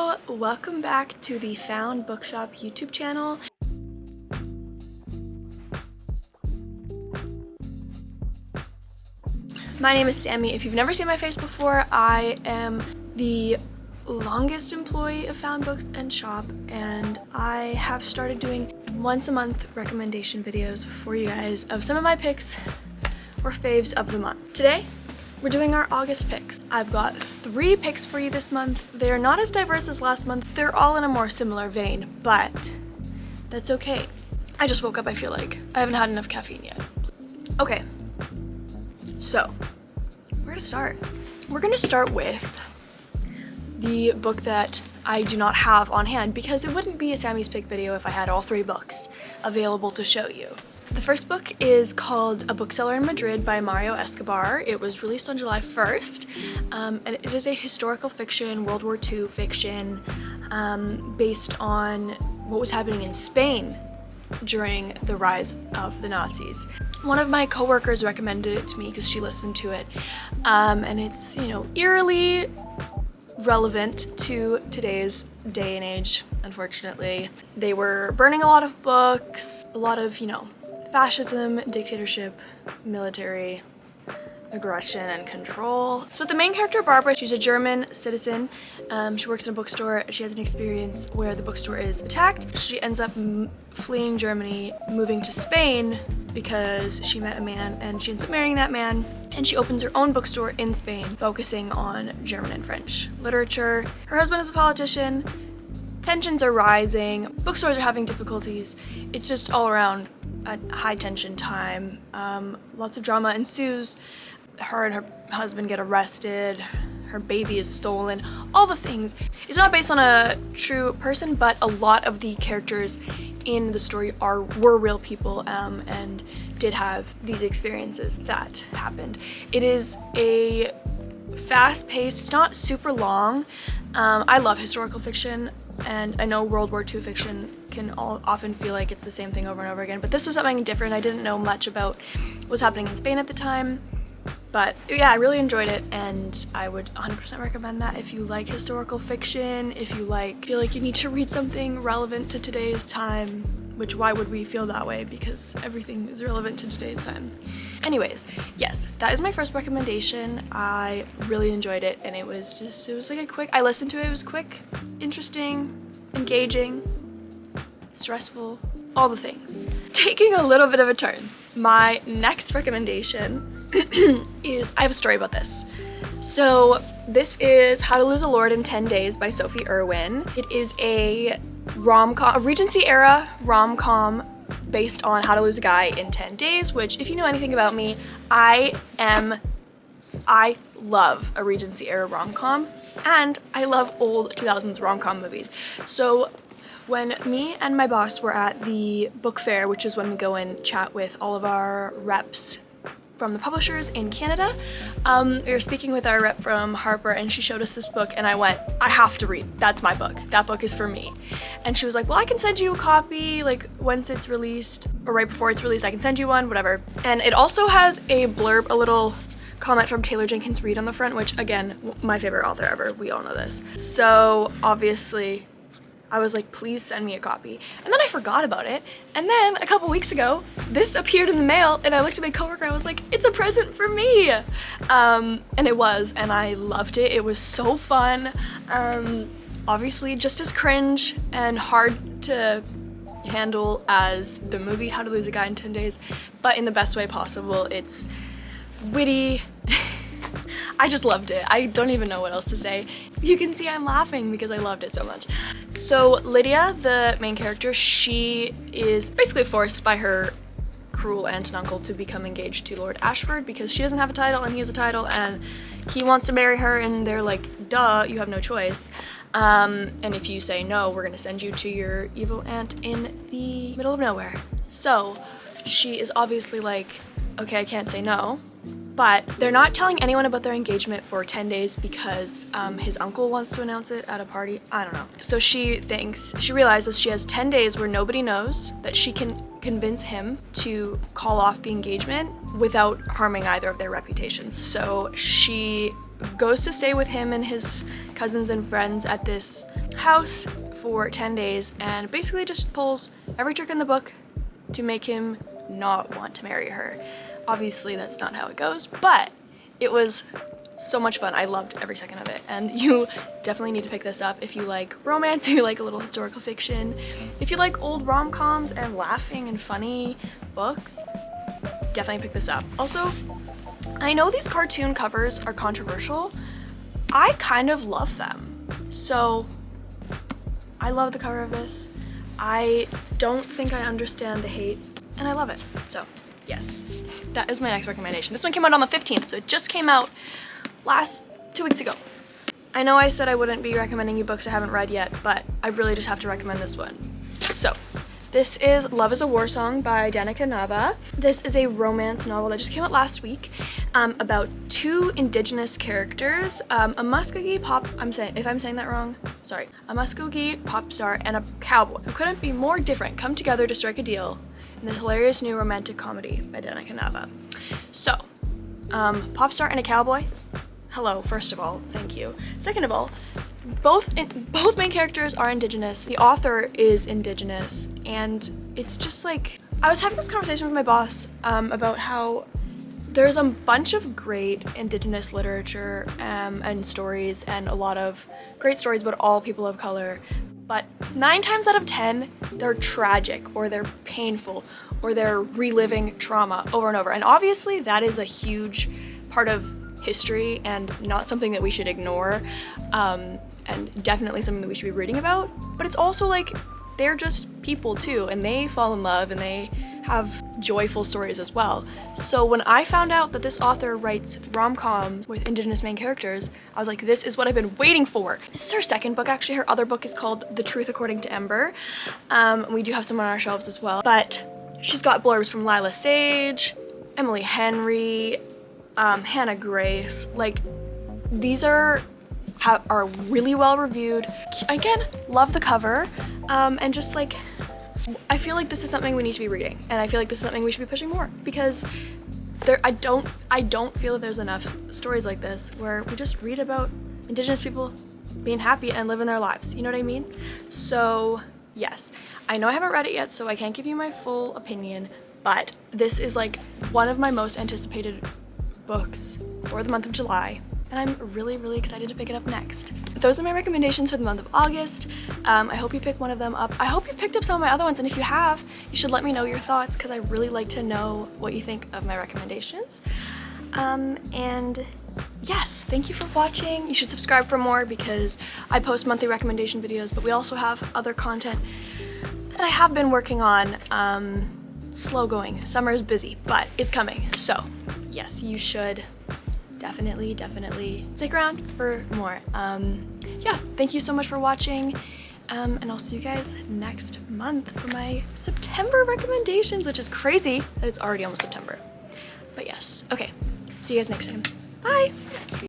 Hello, welcome back to the Found Bookshop YouTube channel. My name is Sammie. If you've never seen my face before, I am the longest employee of Found Books and Shop, and I have started doing once a month recommendation videos for you guys of some of my picks or faves of the month. Today, we're doing our August picks. I've got 3 picks for you this month. They're not as diverse as last month. They're all in a more similar vein, but that's okay. I just woke up, I feel like. I haven't had enough caffeine yet. Okay, so where to start? We're gonna start with the book that I do not have on hand because it wouldn't be a Sammie's pick video if I had all 3 books available to show you. The first book is called A Bookseller in Madrid by Mario Escobar. It was released on July 1st, and it is a historical fiction, World War II fiction, based on what was happening in Spain during the rise of the Nazis. One of my coworkers recommended it to me because she listened to it, and it's, eerily relevant to today's day and age, unfortunately. They were burning a lot of books, a lot of, fascism, dictatorship, military aggression and control. So with the main character, Barbara, she's a German citizen. She works in a bookstore. She has an experience where the bookstore is attacked. She ends up fleeing Germany, moving to Spain because she met a man and she ends up marrying that man. And she opens her own bookstore in Spain, focusing on German and French literature. Her husband is a politician. Tensions are rising. Bookstores are having difficulties. It's just all around a high tension time. Lots of drama ensues. Her and her husband get arrested. Her baby is stolen. All the things. It's not based on a true person, but a lot of the characters in the story were real people and did have these experiences that happened. It is a fast-paced. It's not super long. I love historical fiction. And I know World War II fiction can often feel like it's the same thing over and over again, but this was something different. I didn't know much about what was happening in Spain at the time, but yeah, I really enjoyed it, and I would 100% recommend that if you like historical fiction, if you feel like you need to read something relevant to today's time, which why would we feel that way? Because everything is relevant to today's time. Anyways, yes, that is my first recommendation. I really enjoyed it, and it was like a quick, I listened to it, it was quick, interesting, engaging, stressful, all the things. Taking a little bit of a turn, my next recommendation is, I have a story about this. So this is How to Lose a Lord in 10 Days by Sophie Irwin. It is a rom-com, a Regency era rom-com based on How to Lose a Guy in 10 Days, which, if you know anything about me, I love a Regency era rom-com, and I love old 2000s rom-com movies. So when me and my boss were at the book fair, which is when we go and chat with all of our reps from the publishers in Canada, we were speaking with our rep from Harper, and she showed us this book, and I went, I have to read. That's my book. That book is for me. And she was like, well, I can send you a copy, once it's released, or right before it's released, I can send you one, whatever. And it also has a blurb, a little comment from Taylor Jenkins Reid on the front, which, again, my favorite author ever. We all know this. So obviously, I was like, please send me a copy. And then I forgot about it. And then a couple weeks ago, this appeared in the mail, and I looked at my coworker and I was like, it's a present for me. And it was, and I loved it. It was so fun. Obviously just as cringe and hard to handle as the movie How to Lose a Guy in 10 Days, but in the best way possible. It's witty. I just loved it. I don't even know what else to say. You can see I'm laughing because I loved it so much. So Lydia, the main character, she is basically forced by her cruel aunt and uncle to become engaged to Lord Ashford because she doesn't have a title and he has a title, and he wants to marry her, and they're like, duh, you have no choice. And if you say no, we're gonna send you to your evil aunt in the middle of nowhere. So she is obviously like, okay, I can't say no. But they're not telling anyone about their engagement for 10 days because his uncle wants to announce it at a party. I don't know. So she realizes she has 10 days where nobody knows, that she can convince him to call off the engagement without harming either of their reputations. So she goes to stay with him and his cousins and friends at this house for 10 days and basically just pulls every trick in the book to make him not want to marry her. Obviously that's not how it goes, but it was so much fun. I loved every second of it, and you definitely need to pick this up if you like romance, if you like a little historical fiction, if you like old rom-coms and laughing and funny books, definitely pick this up. Also, I know these cartoon covers are controversial. I kind of love them. So I love the cover of this. I don't think I understand the hate, and I love it. So yes, that is my next recommendation. This one came out on the 15th, so it just came out 2 weeks ago. I know I said I wouldn't be recommending you books I haven't read yet, but I really just have to recommend this one. So this is Love is a War Song by Danica Nava. This is a romance novel that just came out last week about two indigenous characters, a Muskogee if I'm saying that wrong, sorry, a Muskogee pop star and a cowboy who couldn't be more different come together to strike a deal in this hilarious new romantic comedy by Danica Nava. So, pop star and a cowboy. Hello, first of all, thank you. Second of all, both main characters are indigenous. The author is indigenous, and it's just like, I was having this conversation with my boss about how there's a bunch of great indigenous literature and stories, and a lot of great stories about all people of color, but 9 times out of 10, they're tragic, or they're painful, or they're reliving trauma over and over. And obviously that is a huge part of history and not something that we should ignore, and definitely something that we should be reading about. But it's also like, they're just people too, and they fall in love and they have joyful stories as well. So when I found out that this author writes rom-coms with indigenous main characters, I was like, this is what I've been waiting for. This is her second book, actually. Her other book is called The Truth According to Ember. We do have some on our shelves as well, but she's got blurbs from Lila Sage, Emily Henry, Hannah Grace. Like, these are really well reviewed. Again, love the cover, and just like, I feel like this is something we need to be reading, and I feel like this is something we should be pushing more, because I don't feel that there's enough stories like this where we just read about indigenous people being happy and living their lives, you know what I mean? So yes, I know I haven't read it yet, so I can't give you my full opinion, but this is like one of my most anticipated books for the month of July, and I'm really, really excited to pick it up next. Those are my recommendations for the month of August. I hope you pick one of them up. I hope you picked up some of my other ones, and if you have, you should let me know your thoughts, because I really like to know what you think of my recommendations. And yes, thank you for watching. You should subscribe for more, because I post monthly recommendation videos, but we also have other content that I have been working on. Slow going. Summer is busy, but it's coming. So yes, you should definitely stick around for more. Yeah, thank you so much for watching, and I'll see you guys next month for my September recommendations, which is crazy that it's already almost September. But yes, okay, see you guys next time. Bye!